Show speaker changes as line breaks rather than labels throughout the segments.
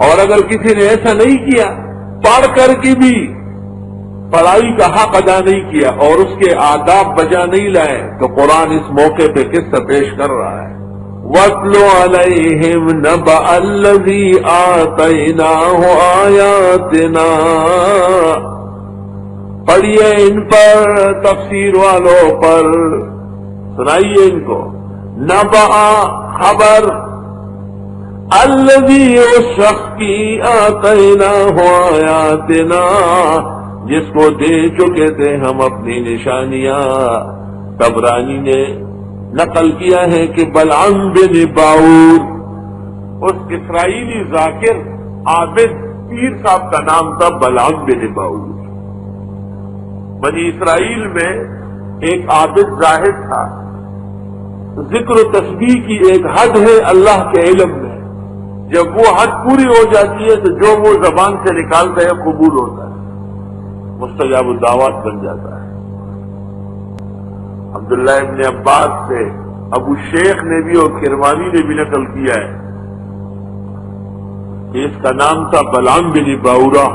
اور اگر کسی نے ایسا نہیں کیا، پڑھ کر کے بھی پڑھائی کا حق ادا نہیں کیا اور اس کے آداب بجا نہیں لائے، تو قرآن اس موقع پہ قصہ پیش کر رہا ہے۔ وَاتْلُ عَلَيْهِمْ نَبَأَ الَّذِي آتَيْنَاهُ آيَاتِنَا، پڑھیے ان پر، تفسیر والوں پر سنائیے ان کو، نبأ خبر، الذی اس شخص کی آتیناہ آیاتنا جس کو دے چکے تھے ہم اپنی نشانیاں۔ طبرانی نے نقل کیا ہے کہ بلعم بن باور، اس اسرائیلی ذاکر عابد پیر صاحب کا نام تھا بلعم بن باور۔ بنی اسرائیل میں ایک عابد زاہد تھا، ذکر و تسبیح کی ایک حد ہے اللہ کے علم میں، جب وہ حد پوری ہو جاتی ہے تو جو وہ زبان سے نکالتا ہے قبول ہوتا ہے، مستجاب الدعوات بن جاتا ہے۔ عبداللہ ابن عباس سے ابو شیخ نے بھی اور کرمانی نے بھی نقل کیا ہے کہ اس کا نام تھا بلعم بن باورہ۔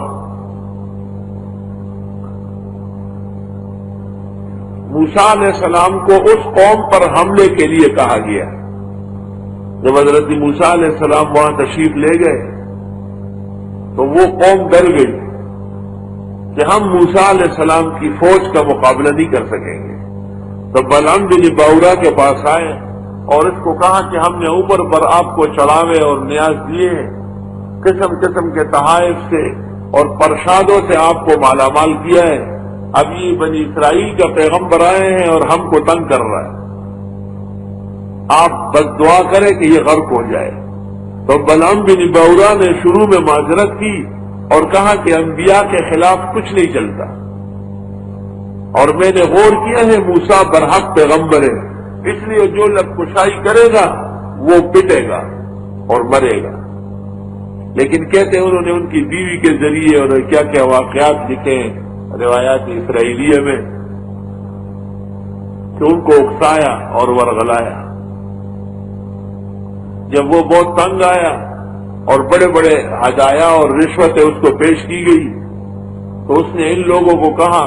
موسیٰ علیہ السلام کو اس قوم پر حملے کے لیے کہا گیا۔ جب حضرت موسیٰ علیہ السلام وہاں تشریف لے گئے تو وہ قوم ڈر گئی کہ ہم موسیٰ علیہ السلام کی فوج کا مقابلہ نہیں کر سکیں گے، تو بلعم بن باورہ کے پاس آئے اور اس کو کہا کہ ہم نے اوپر پر آپ کو چڑھاوے اور نیاز دیے ہیں، قسم قسم کے تحائف سے اور پرشادوں سے آپ کو مالا مال کیا ہے، اب یہ بنی اسرائیل کا پیغمبر آئے ہیں اور ہم کو تنگ کر رہا ہے، آپ بس دعا کریں کہ یہ غرق ہو جائے۔ تو بلعم بن باورہ نے شروع میں معذرت کی اور کہا کہ انبیاء کے خلاف کچھ نہیں چلتا، اور میں نے غور کیا ہے موسیٰ برحق پیغمبر ہے، اس لیے جو لب کشائی کرے گا وہ پٹے گا اور مرے گا۔ لیکن کہتے ہیں انہوں نے ان کی بیوی کے ذریعے اور کیا کیا واقعات لکھے روایات اسرائیلیہ میں کہ ان کو اکسایا اور ورغلایا۔ جب وہ بہت تنگ آیا اور بڑے بڑے ہدایا اور رشوتیں اس کو پیش کی گئی تو اس نے ان لوگوں کو کہا،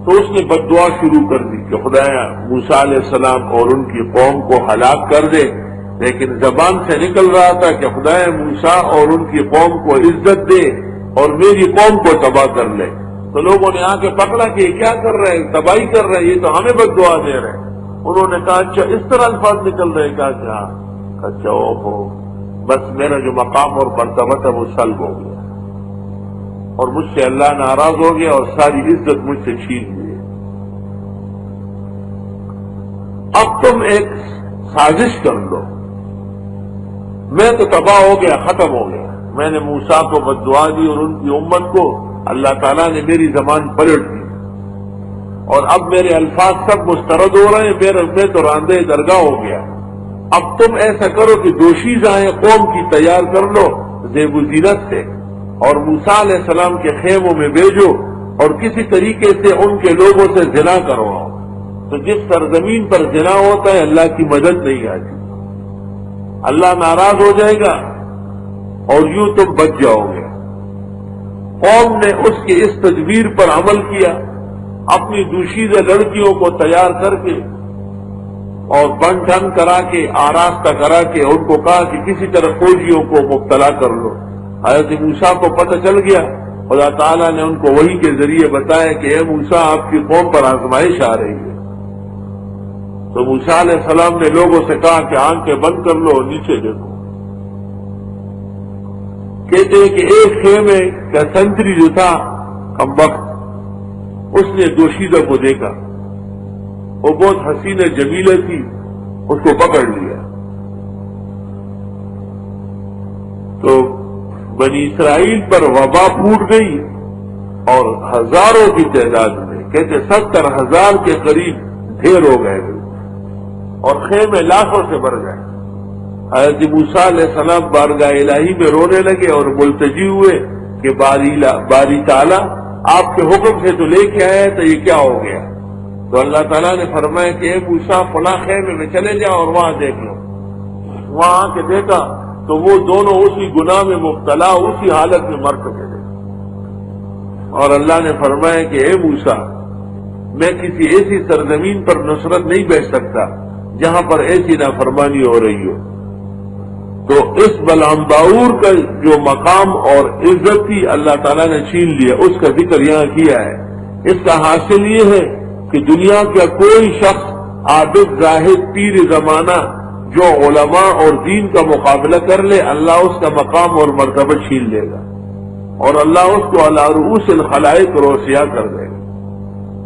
تو اس نے بد دعا شروع کر دی کہ خدایا موسیٰ علیہ السلام اور ان کی قوم کو ہلاک کر دے، لیکن زبان سے نکل رہا تھا کہ خدایا موسیٰ اور ان کی قوم کو عزت دے اور میری قوم کو تباہ کر لے۔ تو لوگوں نے آ کے پکڑا کہ یہ کیا کر رہے ہیں، تباہی کر رہے ہیں، یہ تو ہمیں بد دعا دے رہے ہیں۔ انہوں نے کہا اچھا اس طرح الفاظ نکل رہے، کہا کہ ہاں، اچھا اوہو، بس میرا جو مقام اور مرتبہ تھا وہ سلب ہو گیا اور مجھ سے اللہ ناراض ہو گیا اور ساری عزت مجھ سے چھین لی۔ اب تم ایک سازش کر لو، میں تو تباہ ہو گیا، ختم ہو گیا، میں نے موسیٰ کو بد دعا دی اور ان کی امت کو اللہ تعالیٰ نے میری زبان پلٹ دی اور اب میرے الفاظ سب مسترد ہو رہے ہیں، میں تو راندے درگاہ ہو گیا۔ اب تم ایسا کرو کہ دوشیزائیں قوم کی تیار کر لو زیب و زینت سے اور موسیٰ علیہ السلام کے خیموں میں بھیجو اور کسی طریقے سے ان کے لوگوں سے زنا کرواؤ، تو جس سرزمین پر زنا ہوتا ہے اللہ کی مدد نہیں آتی، اللہ ناراض ہو جائے گا اور یوں تم بچ جاؤ گے۔ قوم نے اس کی اس تدبیر پر عمل کیا، اپنی دوشیزہ لڑکیوں کو تیار کر کے اور بن ٹھن کرا کے آراستہ کرا کے ان کو کہا کہ کسی طرح فوجیوں کو مبتلا کر لو۔ حضرت موسیٰ کو پتہ چل گیا، خدا تعالیٰ نے ان کو وحی کے ذریعے بتایا کہ اے موسیٰ آپ کی قوم پر آزمائش آ رہی ہے۔ تو موسیٰ علیہ السلام نے لوگوں سے کہا کہ آنکھیں بند کر لو، نیچے دیکھو۔ کہتے ہیں کہ ایک خیمے کا سنتری جو تھا کمبخت، اس نے دوشیزہ کو دیکھا، وہ بہت حسین جمیلہ تھی، اس کو پکڑ لیا۔ تو بنی اسرائیل پر وبا پھوٹ گئی اور ہزاروں کی تعداد میں، کہتے 70,000 کے قریب ڈھیر ہو گئے اور خیمے لاکھوں سے بھر گئے۔ حضرت موسیٰ علیہ السلام بارگاہ الہی میں رونے لگے اور ملتجی ہوئے کہ باری تعالیٰ آپ کے حکم سے تو لے کے آئے تو یہ کیا ہو گیا؟ تو اللہ تعالیٰ نے فرمایا کہ اے موسیٰ فلاں خیمے میں چلے جاؤ اور وہاں دیکھ لو۔ وہاں کے دیکھا تو وہ دونوں اسی گناہ میں مبتلا اسی حالت میں مر چکے تھے. اور اللہ نے فرمایا کہ اے موسیٰ میں کسی ایسی سرزمین پر نصرت نہیں بھیج سکتا جہاں پر ایسی نافرمانی ہو رہی ہو. تو اس بلعام باور کا جو مقام اور عزت تھی اللہ تعالیٰ نے چھین لیا، اس کا ذکر یہاں کیا ہے. اس کا حاصل یہ ہے کہ دنیا کا کوئی شخص عابد زاہد پیر زمانہ جو علماء اور دین کا مقابلہ کر لے اللہ اس کا مقام اور مرتبہ چھین لے گا اور اللہ اس کو علی رؤوس الخلائق روسیہ کر دے گا.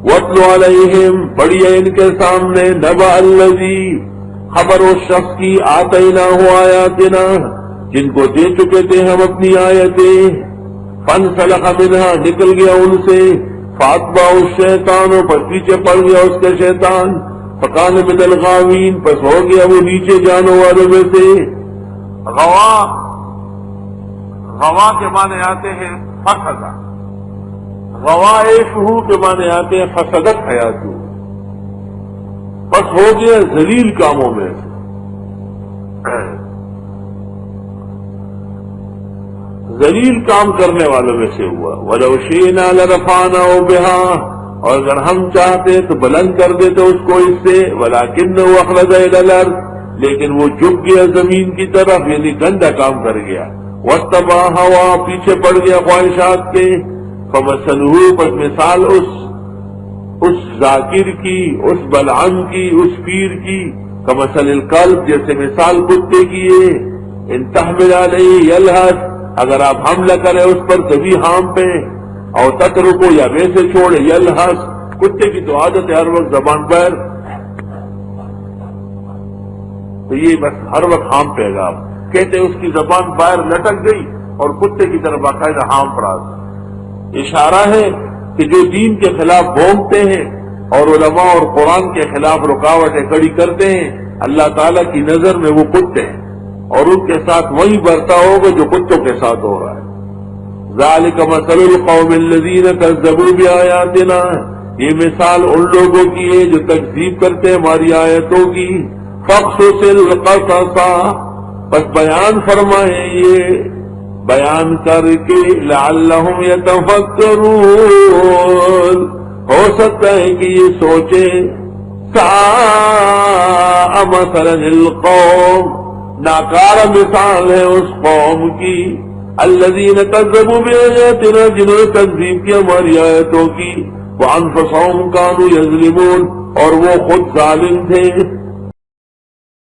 وَاتْلُ عَلَيْهِمْ پڑھیے ان کے سامنے نبأ الذی خبر اس شخص کی آتیناہ آیاتنا جن کو دے چکے تھے ہم اپنی آیتیں فانسلخ منها نکل گیا ان سے فاتبعہ الشیطان پر پیچھے پڑ گیا اس کے شیطان فکان من الغاوین پس ہو گیا وہ نیچے جانوں والوں میں سے. غوا کے معنی آتے ہیں فسدا، غوائشہ کے معنی آتے ہیں فسدت حیاتہ، بس ہو گیا ذلیل کاموں میں سے. ذلیل کام کرنے والوں میں سے ہوا. وَلَوْ شِئْنَا لَرَفَعْنَاهُ بِهَا اور اگر ہم چاہتے تو بلند کر دیتے اس کو اس سے. وَلَكِنَّهُ أَخْلَدَ إِلَى الْأَرْضِ لیکن وہ جھک گیا زمین کی طرف یعنی گندا کام کر گیا. وَاتَّبَعَ هَوَاهُ پیچھے پڑ گیا خواہشات کے. فَمَثَلُهُ پس مثال اس ذاکر کی، اس بلعام کی، اس پیر کی کمثل الکلب جیسے مثال کتے کی ہے. ان تحمل علیہ یلہث اگر آپ حملہ کریں اس پر کبھی ہام پہ اور تترکو یا ویسے چھوڑے یلہث کتے کی تو عادت ہے ہر وقت زبان پر تو یہ بس ہر وقت ہام پہ گا. آپ کہتے اس کی زبان باہر لٹک گئی اور کتے کی طرف باقاعدہ ہام پر آ گئی. اشارہ ہے کہ جو دین کے خلاف بھونکتے ہیں اور علماء اور قرآن کے خلاف رکاوٹیں کھڑی کرتے ہیں اللہ تعالیٰ کی نظر میں وہ کتے ہیں اور ان کے ساتھ وہی برتاؤ ہوگا جو کتوں کے ساتھ ہو رہا ہے. ذالک مثل القوم الذین کذبوا بآیاتنا یہ مثال ان لوگوں کی ہے جو تکذیب کرتے ہیں ہماری آیتوں کی. فاقصص القصص بس بیان فرمائیں یہ بیان کر کے لعلہم یتفکرون ہو سکتا ہے کہ یہ سوچیں. ساء مثلا القوم ناکارہ مثال ہے اس قوم کی الذین کذبوا بآیاتنا جنہوں نے تکذیب کی ہماری آیتوں کی وانفسہم کانوا یظلمون اور وہ خود ظالم تھے.